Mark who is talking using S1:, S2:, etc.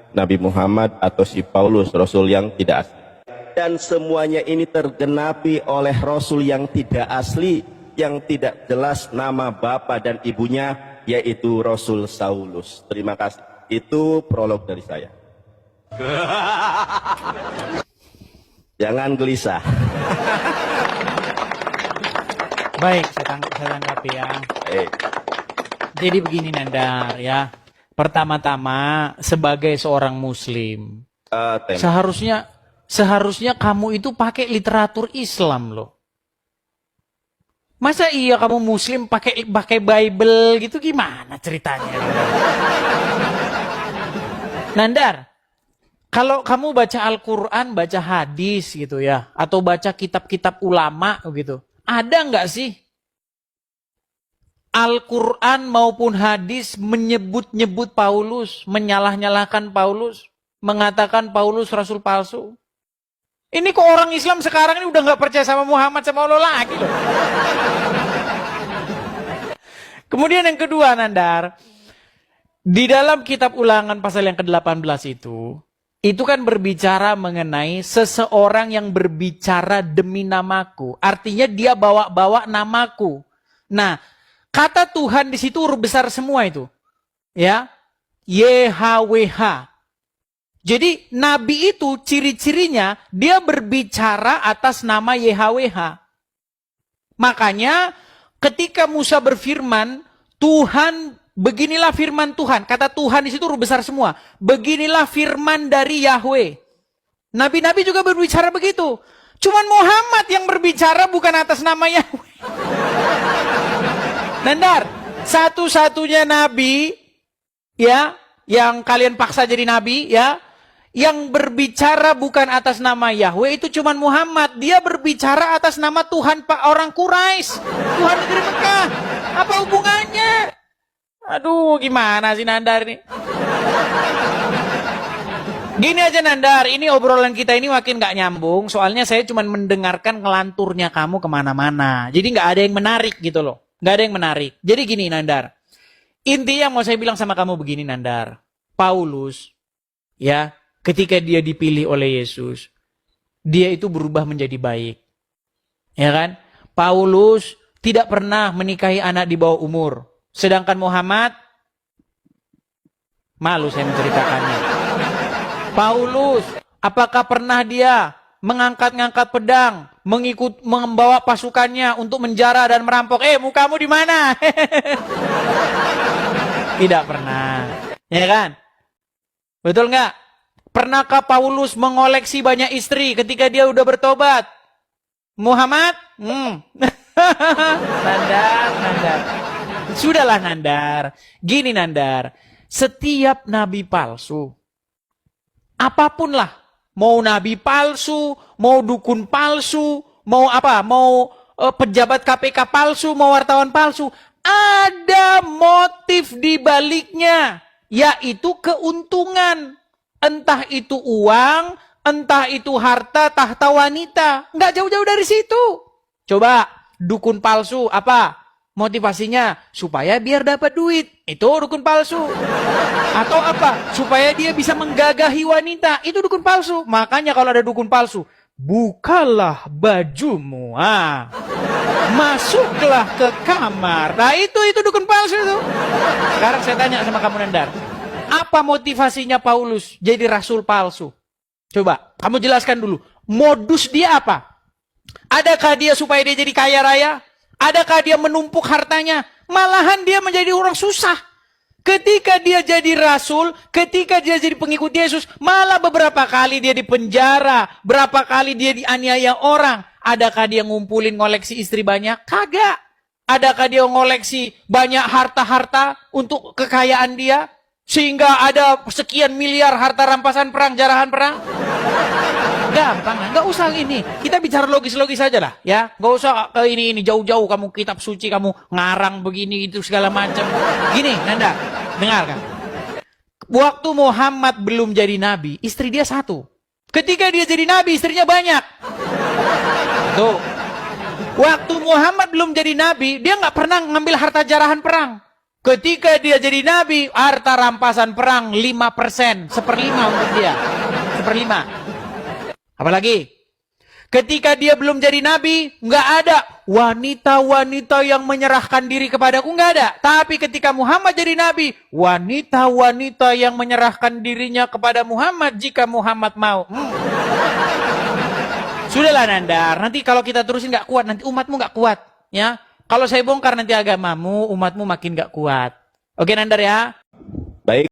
S1: Nabi Muhammad atau si Paulus, Rasul yang tidak asli. Dan semuanya ini tergenapi oleh Rasul yang tidak asli, yang tidak jelas nama bapak dan ibunya, yaitu Rasul Saulus. Terima kasih. Itu prolog dari saya. Jangan gelisah.
S2: Baik, saya tanggapi ya. Jadi begini Nandar ya. Pertama-tama sebagai seorang muslim, seharusnya kamu itu pakai literatur Islam loh. Masa iya kamu muslim pakai Bible gitu, gimana ceritanya? Nandar, kalau kamu baca Al-Quran, baca hadis gitu ya, atau baca kitab-kitab ulama gitu, ada nggak sih Al-Quran maupun hadis menyebut-nyebut Paulus, menyalah-nyalahkan Paulus, mengatakan Paulus rasul palsu? Ini kok orang Islam sekarang ini udah nggak percaya sama Muhammad sama Allah lagi loh. Kemudian yang kedua Nandar, di dalam kitab Ulangan pasal yang ke-18 itu kan berbicara mengenai seseorang yang berbicara demi namaku. Artinya dia bawa-bawa namaku. Nah, kata Tuhan di situ huruf besar semua itu. Ya. YHWH. Jadi nabi itu ciri-cirinya dia berbicara atas nama YHWH. Makanya ketika Musa berfirman, Tuhan, beginilah firman Tuhan. Kata Tuhan di situ huruf besar semua. Beginilah firman dari Yahweh. Nabi-nabi juga berbicara begitu. Cuman Muhammad yang berbicara bukan atas nama Yahweh. Nandar, satu-satunya nabi ya yang kalian paksa jadi nabi ya, yang berbicara bukan atas nama Yahweh itu cuman Muhammad. Dia berbicara atas nama Tuhan Pak orang Quraisy, Tuhan negeri Mekah. Apa hubungannya? Aduh, gimana sih Nandar ini? Gini aja Nandar, ini obrolan kita ini makin gak nyambung. Soalnya saya cuma mendengarkan ngelanturnya kamu kemana-mana. Jadi gak ada yang menarik gitu loh. Gak ada yang menarik. Jadi gini Nandar, intinya mau saya bilang sama kamu begini Nandar. Paulus, ya, ketika dia dipilih oleh Yesus, dia itu berubah menjadi baik. Ya kan? Paulus tidak pernah menikahi anak di bawah umur. Sedangkan Muhammad, malu saya menceritakannya. Paulus, apakah pernah dia mengangkat-ngangkat pedang, membawa pasukannya untuk menjara dan merampok? Mukamu di mana? Tidak pernah. Ya kan? Betul nggak? Pernahkah Paulus mengoleksi banyak istri ketika dia udah bertobat? Muhammad? Nandar. Sudahlah Nandar. Gini Nandar, setiap nabi palsu, apapun lah, mau nabi palsu, mau dukun palsu, mau apa, mau pejabat KPK palsu, mau wartawan palsu, ada motif di baliknya, yaitu keuntungan. Entah itu uang, entah itu harta, tahta wanita. Nggak jauh-jauh dari situ. Coba, dukun palsu, apa? Motivasinya supaya biar dapat duit. Itu dukun palsu. Atau apa? Supaya dia bisa menggagahi wanita. Itu dukun palsu. Makanya kalau ada dukun palsu, bukalah bajumu. Masuklah ke kamar. Nah itu dukun palsu itu. Sekarang saya tanya sama kamu Nandar. Apa motivasinya Paulus jadi rasul palsu? Coba, kamu jelaskan dulu. Modus dia apa? Adakah dia supaya dia jadi kaya raya? Adakah dia menumpuk hartanya? Malahan dia menjadi orang susah. Ketika dia jadi rasul, ketika dia jadi pengikut Yesus, malah beberapa kali dia dipenjara, berapa kali dia dianiaya orang. Adakah dia ngumpulin ngoleksi istri banyak? Kagak. Adakah dia ngoleksi banyak harta-harta untuk kekayaan dia? Sehingga ada sekian miliar harta rampasan perang, jarahan perang? Gampang, nggak usah ini. Kita bicara logis-logis saja lah, ya. Nggak usah ke ini jauh-jauh kamu kitab suci kamu ngarang begini itu segala macam. Gini, Nanda, dengarkan. Waktu Muhammad belum jadi nabi, istri dia satu. Ketika dia jadi nabi, istrinya banyak. Tuh. Waktu Muhammad belum jadi nabi, dia nggak pernah ngambil harta jarahan perang. Ketika dia jadi nabi, harta rampasan perang 5%, 1/5 untuk dia. 1/5. Apalagi? Ketika dia belum jadi nabi, nggak ada wanita-wanita yang menyerahkan diri kepadaku, nggak ada. Tapi ketika Muhammad jadi nabi, wanita-wanita yang menyerahkan dirinya kepada Muhammad jika Muhammad mau. Sudahlah Nandar, nanti kalau kita terusin nggak kuat, nanti umatmu nggak kuat, ya. Kalau saya bongkar nanti agamamu, umatmu makin nggak kuat. Oke Nandar ya.